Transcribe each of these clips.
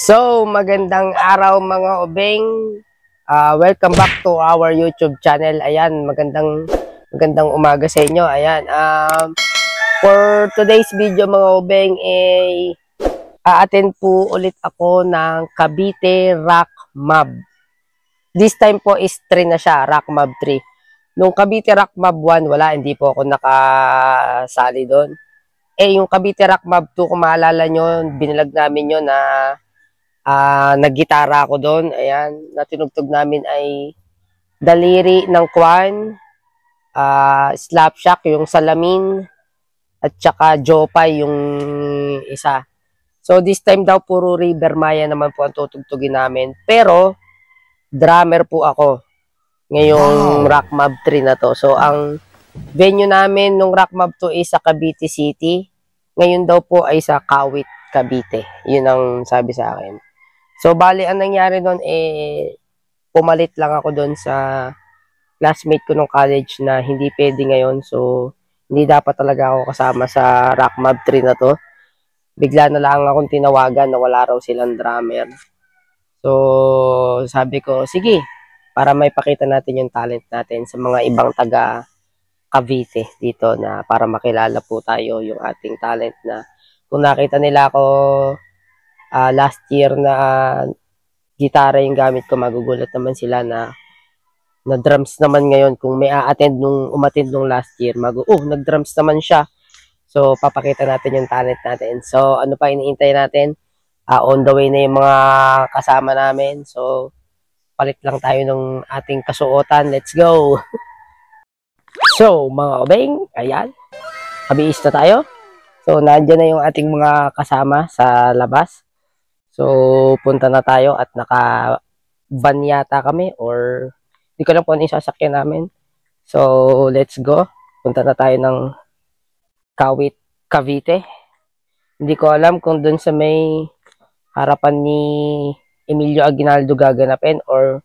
So, magandang araw mga obeng. Welcome back to our YouTube channel. Ayan, magandang umaga sa inyo. Ayan, for today's video mga obeng, a-attend po ulit ako ng Cavite Rock Mob. This time po is 3 na siya, Rock Mob 3. Nung Cavite Rock Mob 1, wala, hindi po ako nakasali doon. Yung Cavite Rock Mob 2, kung maalala nyo, binilag namin yun na naggitara ako doon. Ayan, natinugtog namin ay Daliri ng Kwan, Slapshot, yung Salamin, at saka Jopay, yung isa. So, this time daw, puro River Maya naman po ang tutugtugin namin. Pero, drummer po ako ngayong Rock Mob 3 na to. So, ang venue namin nung Rock Mob 2 is sa Cavite City. Ngayon daw po ay sa Kawit, Cavite. Yun ang sabi sa akin. So, bali, ang nangyari doon, pumalit lang ako doon sa classmate ko nung college na hindi pwede ngayon. So, hindi dapat talaga ako kasama sa Rock Mob 3 na to. Bigla na lang akong tinawagan na wala raw silang drummer. So, sabi ko, sige, para may pakita natin yung talent natin sa mga ibang taga Cavite dito na para makilala po tayo yung ating talent na kung nakita nila ako last year na gitara yung gamit ko, magugulat naman sila na drums naman ngayon. Kung may umattend nung last year, nag-drums naman siya. So, papakita natin yung talent natin. So, ano pa iniintay natin? On the way na yung mga kasama namin. So, palit lang tayo ng ating kasuotan. Let's go! So, mga obeng, ayan. Kabiis na tayo. So, nandiyan na yung ating mga kasama sa labas. So, punta na tayo at naka-van yata kami or hindi ko lang po ano yung sasakyan namin. So, let's go. Punta na tayo ng Kawit, Cavite. Hindi ko alam kung dun sa may harapan ni Emilio Aguinaldo gaganapin or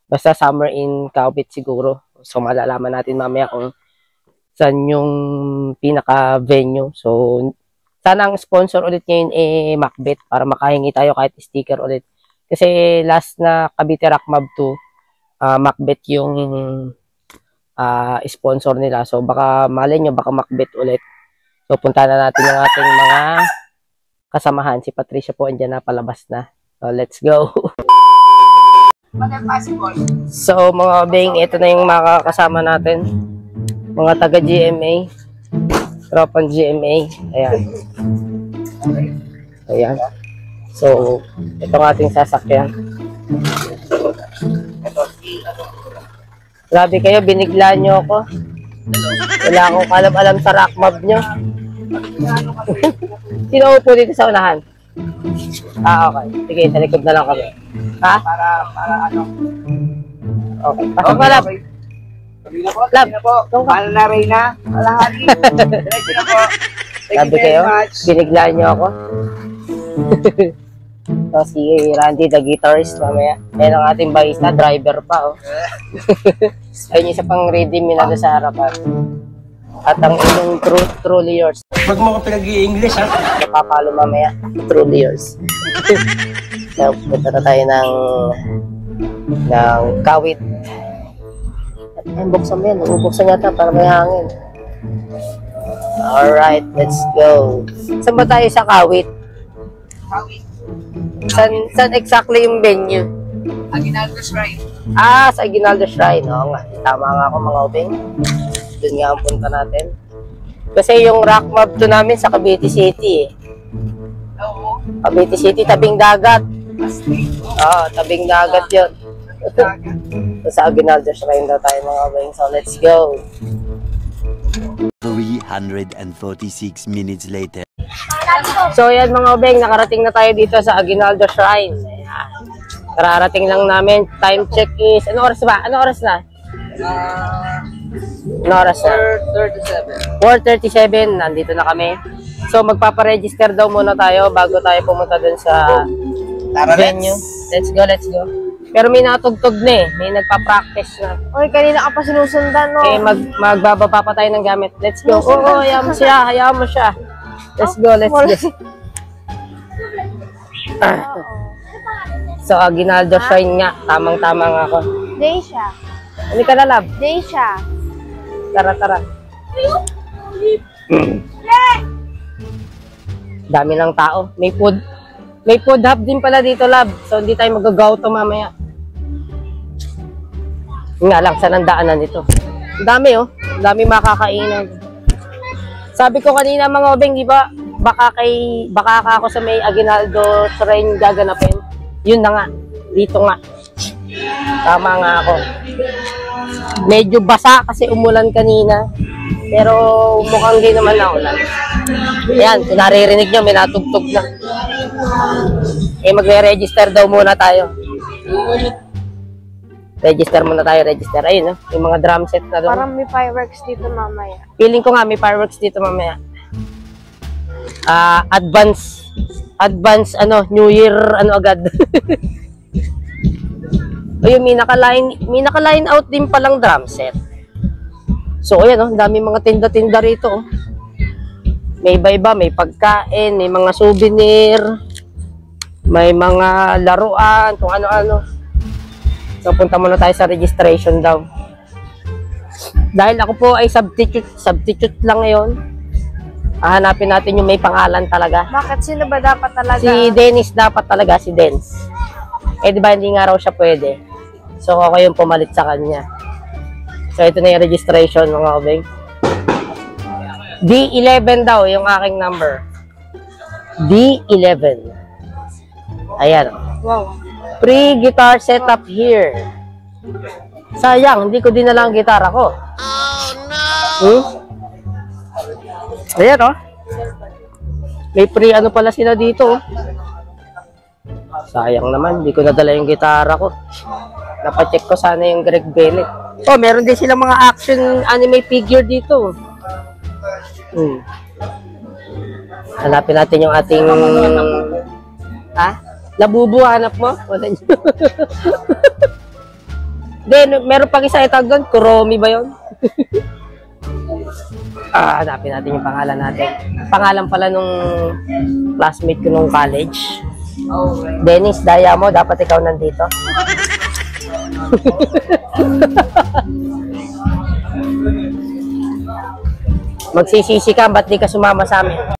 basta somewhere in Kawit siguro. So, malalaman natin mamaya kung saan yung pinaka-venue. So, sana ang sponsor ulit ngayon Macbeth para makahingi tayo kahit sticker ulit. Kasi last na Cavite Rock Mob 2, Macbeth yung sponsor nila. So baka malay nyo, baka Macbeth ulit. So punta na natin yung ating mga kasamahan. Si Patricia po andyan na, palabas na. So let's go. So mga bing, ito na yung mga kasama natin. Mga taga GMA. Tropang GMA. Ayan. Ayan. So, ito ang ating sasakyan. Grabe kayo, binigla nyo ako. Wala akong alam-alam sa rock mob nyo. Sino upo dito sa unahan? Okay. Sige, sa likod na lang kami. Ha? Para ano? Okay. Pasok na lang. Lab, paano na Reyna? Alahari. Sabi kayo, biniglaan nyo ako. So, si Randy, the guitarist, mamaya. Ayan ang ating bahista, driver pa, oh. Ayun isa pang redeem yun na sa harapan. At ang inyong truly yours. Huwag mo ko pinag-i-English, ha? Napapalo mamaya, truly yours. So, punta na tayo ng Kawit. Ay, buksan mo yan. Buksan yata para may hangin. Alright, let's go. Saan ba tayo sa Kawit? Kawit. Saan exactly yung venue? Aguinaldo Shrine. Sa Aguinaldo Shrine. Oo nga. Tama nga ako mga obeng. Doon nga ang punta natin. Kasi yung Rock Mob 2 namin sa Cavite City Oo. Cavite City, tabing dagat. Tabing dagat yun. So, sa Aguinaldo Shrine daw tayo mga obeng. So, let's go. 346 minutes later. So, yan mga obeng. Nakarating na tayo dito sa Aguinaldo Shrine. Ayan. Kararating lang namin. Time check is... Ano oras ba? Ano oras na? Ano oras na? 4:37. Nandito na kami. So, magpaparegister daw muna tayo bago tayo pumunta dun sa venue. Let's go, let's go. Pero may natugtog na eh. May nagpa-practice na. Oy, kanina ka pa sinusundan, no? Magbababa pa tayo ng gamit. Let's go. Oo, hayaan mo siya. Hayaan mo siya. Let's go, let's go. So, Aguinaldo Shrine nga. Tamang-tama nga ako. Daisha. Ano ka na, love? Daisha. Tara, tara. Dami ng tao. May food. May food hub din pala dito, love. So, hindi tayo mag-gauto mamaya. Yun nga lang, saan ang daanan nito? Ang dami, oh. Ang dami makakainan. Sabi ko kanina, mga obeng, di ba? Baka ka ako sa may Aguinaldo Shrine gaganapin. Yun na nga. Dito nga. Tama nga ako. Medyo basa kasi umulan kanina. Pero mukhang di naman na ulan. Ayan, kung naririnig nyo, may natugtog na. Eh, magre-register daw muna tayo. Register muna tayo, register. Ayun, no? Yung mga drum set na doon. Parang may fireworks dito mamaya. Feeling ko nga may fireworks dito mamaya. Advance, New Year, agad. Ayun, may naka-line out din palang drum set. So, ayan, oh, dami mga tinda-tinda rito, oh. May iba-iba, may pagkain, may mga souvenir, may mga laruan, kung ano-ano. So, punta muna tayo sa registration daw. Dahil ako po ay substitute lang ngayon. Hahanapin natin yung may pangalan talaga. Bakit? Sino ba dapat talaga? Si Dennis dapat talaga, si Denz. Eh, di ba, hindi nga raw siya pwede. So, ako yung pumalit sa kanya. So, ito na yung registration, mga obeng. D11 daw, yung aking number. D11. Ayan. Wow. Free guitar setup here. Sayang, hindi ko dinala ang gitara ko. Oh, no! Ayan, oh. May free ano pala sila dito, oh. Sayang naman, hindi ko nadala yung gitara ko. Napacheck ko sana yung Greg Bennett. Oh, meron din silang mga action anime figure dito. Hanapin natin yung ating... Labubu, hanap mo? Wala nyo. Then, meron pang isa itag doon. Kuromi ba yun? Hanapin natin yung pangalan natin. Pangalan pala nung classmate ko nung college. Dennis, daya mo. Dapat ikaw nandito. Magsisisi ka, ba't di ka sumama sa amin?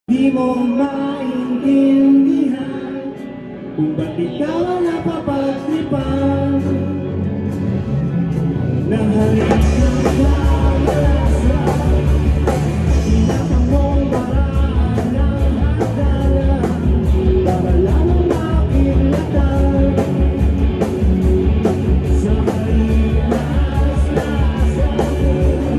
Di mo maintindihan kung ba't ikaw ang napapagtripan. Nahalip ng kawalasang hinapang mong baraan ng hagdanan para lalong makilatan sa kailas-lasan kaibigan.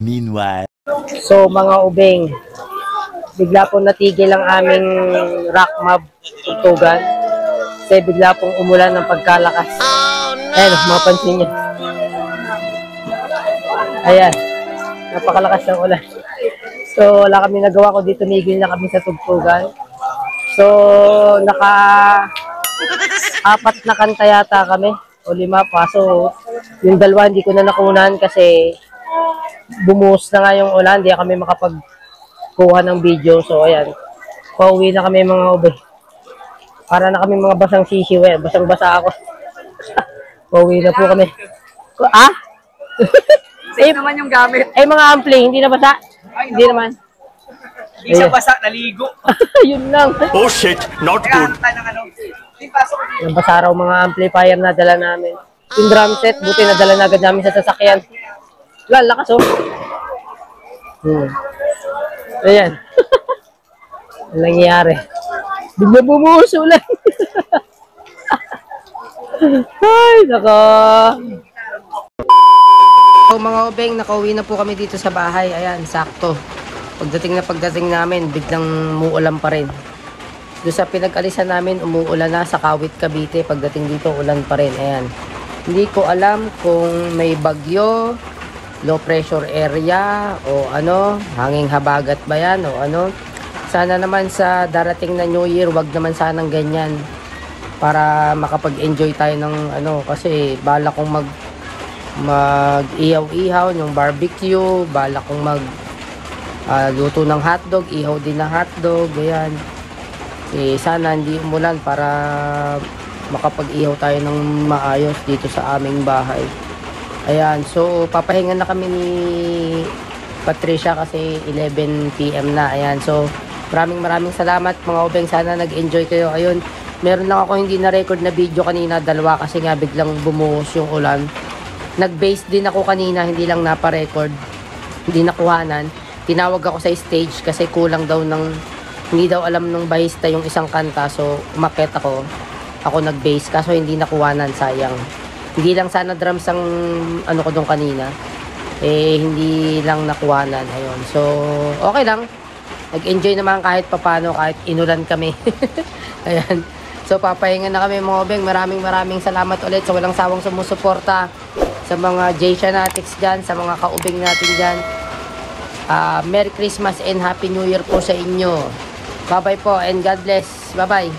Meanwhile, So mga ubeng, bigla po natigil ang aming rock mob tugtugan. Kasi bigla pong umulan ng pagkalakas. Ayan, mapansin niyo. Ayan, napakalakas ng ulan. So wala kami nagawa, ko dito tumigil na kami sa tugtugan. So naka-4 na kanta yata kami o 5 pa. So yung 2 hindi ko na nakunan kasi bumuhos na nga yung ulan, hindi kami makapagkuha ng video. So, ayan. Pauwi na kami mga ube. Para na kami mga basang sisiw. Basang-basa ako. Pauwi na po kami. Ah? Safe naman yung gamit. Mga ampli, hindi na basa? Hindi naman. Hindi siya basa, naligo. Yun lang. Oh shit, not good. Kaya ng ano. Hindi pasok ko dito. Nabasa raw mga amplifier na dala namin. Yung drum set, buti na dala na agad namin sa sasakyan. Wala, lakas oh. Ayan. Ang nangyayari. Bigla bumuhos ulan. Ay, nako. So, mga obeng, nakauwi na po kami dito sa bahay. Ayan, sakto. Pagdating namin, biglang muulan pa rin. Doon sa pinag-alisan namin, umuulan na sa Kawit, Cavite. Pagdating dito, ulan pa rin. Ayan. Hindi ko alam kung may bagyo, low pressure area, o ano, hanging habagat ba yan, o ano. Sana naman sa darating na New Year, wag naman sanang ganyan. Para makapag-enjoy tayo ng ano, kasi bala kong mag-ihaw-ihaw, yung barbecue, bala kong luto ng hotdog, ihaw din na hotdog, ayan. Sana hindi umulan para makapag-ihaw tayo ng maayos dito sa aming bahay. Ayan, so papahinga na kami ni Patricia kasi 11 PM na. Ayan, so maraming salamat mga obeng, sana nag-enjoy kayo. Ayun, meron lang ako hindi na-record na video kanina, dalawa kasi nga biglang bumuhos yung ulan. Nag-base din ako kanina, hindi lang napa-record, hindi nakuhanan. Tinawag ako sa stage kasi kulang daw hindi daw alam ng bahista yung isang kanta, so umakyat ako nag-bass, kaso hindi nakuhanan, sayang. Hindi lang sana drums ang ano ko doon kanina, hindi lang nakuhanan. Ayun, so okay lang, nag-enjoy naman kahit papano, kahit inulan kami. Ayan, so papahinga na kami mga obeng. Maraming salamat ulit sa walang sawang sumusuporta, sa mga J-Shanatics dyan, sa mga kaubing natin dyan. Merry Christmas and Happy New Year po sa inyo. Bye bye po and God bless. Bye bye.